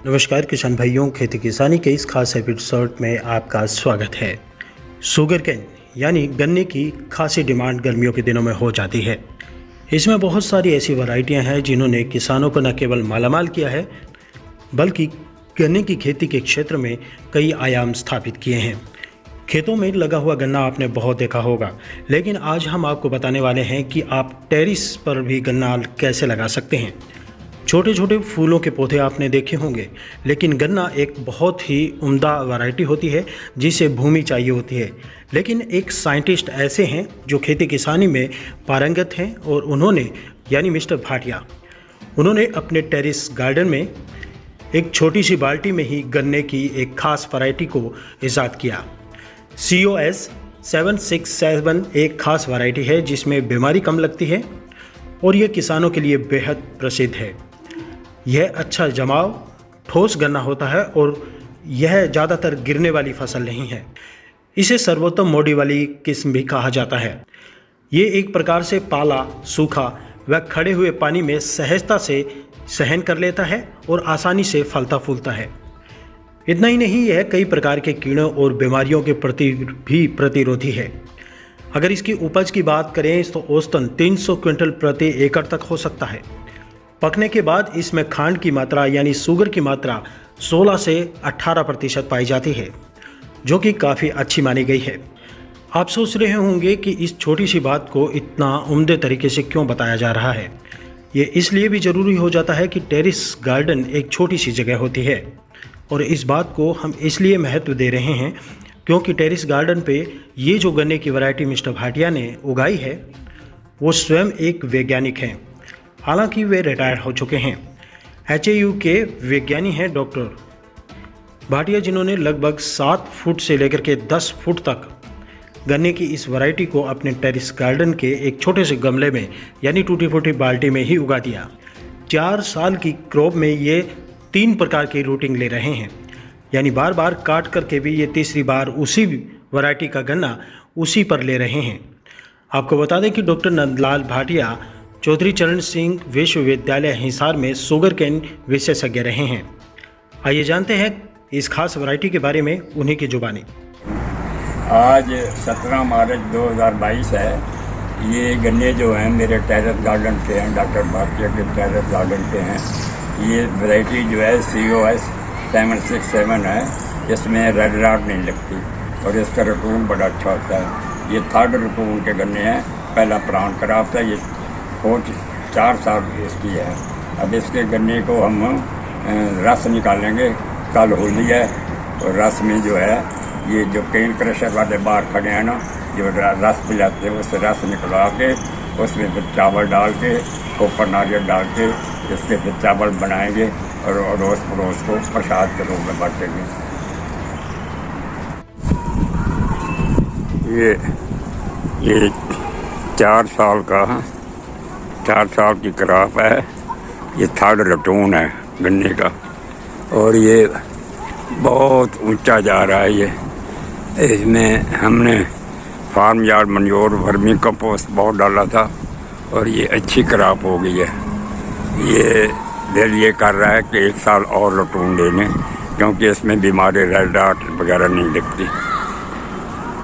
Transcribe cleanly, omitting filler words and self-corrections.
नमस्कार किसान भाइयों, खेती किसानी के इस खास एपिसोड में आपका स्वागत है। शुगर केन यानी गन्ने की खासी डिमांड गर्मियों के दिनों में हो जाती है। इसमें बहुत सारी ऐसी वैरायटियां हैं जिन्होंने किसानों को न केवल मालामाल किया है बल्कि गन्ने की खेती के क्षेत्र में कई आयाम स्थापित किए हैं। खेतों में लगा हुआ गन्ना आपने बहुत देखा होगा, लेकिन आज हम आपको बताने वाले हैं कि आप टेरेस पर भी गन्ना कैसे लगा सकते हैं। छोटे छोटे फूलों के पौधे आपने देखे होंगे, लेकिन गन्ना एक बहुत ही उम्दा वैरायटी होती है जिसे भूमि चाहिए होती है। लेकिन एक साइंटिस्ट ऐसे हैं जो खेती किसानी में पारंगत हैं और उन्होंने यानी मिस्टर भाटिया, उन्होंने अपने टेरेस गार्डन में एक छोटी सी बाल्टी में ही गन्ने की एक खास वैरायटी को ईजाद किया। COS 767 एक खास वैरायटी है जिसमें बीमारी कम लगती है और यह किसानों के लिए बेहद प्रसिद्ध है। यह अच्छा जमाव ठोस गन्ना होता है और यह ज़्यादातर गिरने वाली फसल नहीं है। इसे सर्वोत्तम मोडी वाली किस्म भी कहा जाता है। ये एक प्रकार से पाला, सूखा व खड़े हुए पानी में सहजता से सहन कर लेता है और आसानी से फलता फूलता है। इतना ही नहीं, यह कई प्रकार के कीड़ों और बीमारियों के प्रति भी प्रतिरोधी है। अगर इसकी उपज की बात करें तो औसतन 300 क्विंटल प्रति एकड़ तक हो सकता है। पकने के बाद इसमें खांड की मात्रा यानी शुगर की मात्रा 16 से 18% पाई जाती है, जो कि काफ़ी अच्छी मानी गई है। आप सोच रहे होंगे कि इस छोटी सी बात को इतना उम्दे तरीके से क्यों बताया जा रहा है। ये इसलिए भी ज़रूरी हो जाता है कि टेरेस गार्डन एक छोटी सी जगह होती है और इस बात को हम इसलिए महत्व दे रहे हैं क्योंकि टेरेस गार्डन पे ये जो गन्ने की वैरायटी मिस्टर भाटिया ने उगाई है वो स्वयं एक वैज्ञानिक हैं। हालांकि वे रिटायर हो चुके हैं। HAU के वैज्ञानिक हैं डॉक्टर भाटिया, जिन्होंने लगभग 7 फुट से लेकर के 10 फुट तक गन्ने की इस वैरायटी को अपने टेरेस गार्डन के एक छोटे से गमले में यानी टूटी फूटी बाल्टी में ही उगा दिया। 4 साल की क्रॉप में ये 3 प्रकार की रूटिंग ले रहे हैं, यानी बार बार काट करके भी ये तीसरी बार उसी वैरायटी का गन्ना उसी पर ले रहे हैं। आपको बता दें कि डॉक्टर नंदलाल भाटिया चौधरी चरण सिंह विश्वविद्यालय हिसार में शुगर केन विशेषज्ञ रहे हैं। आइए जानते हैं इस खास वैरायटी के बारे में उन्हीं की जुबानी। आज 17 मार्च 2022 है। ये गन्ने जो हैं मेरे टेरेस गार्डन के हैं, डॉक्टर भाटिया के टेरेस गार्डन के हैं। ये वैरायटी जो है COS 767 है, इसमें रेड रॉट नहीं लगती और इसका रटून बड़ा अच्छा होता है। ये 3rd रटून के गन्ने हैं। पहला प्राण क्राफ्ट है, ये 4 साल इसकी है। अब इसके गन्ने को हम रस निकालेंगे। कल होली है और रस में जो है ये जो केन क्रशर वाले बाहर खड़े हैं ना, जो रस पिलाते हैं, उससे रस निकलवा के उसमें फिर चावल डाल के, ऊपर नारियल डाल के इसके फिर चावल बनाएंगे और रोज़ पड़ोस को प्रसाद के रूप में बांटेंगे। ये 4 साल की क्रॉप है। ये 3rd रटून है गन्ने का और ये बहुत ऊंचा जा रहा है। ये इसमें हमने फार्म यार्ड मनयोर वर्मी कंपोस्ट बहुत डाला था और ये अच्छी क्रॉप हो गई है। ये दिल ये कर रहा है कि 1 साल और रटून ले लें क्योंकि इसमें बीमारी रेड रॉट वगैरह नहीं दिखती।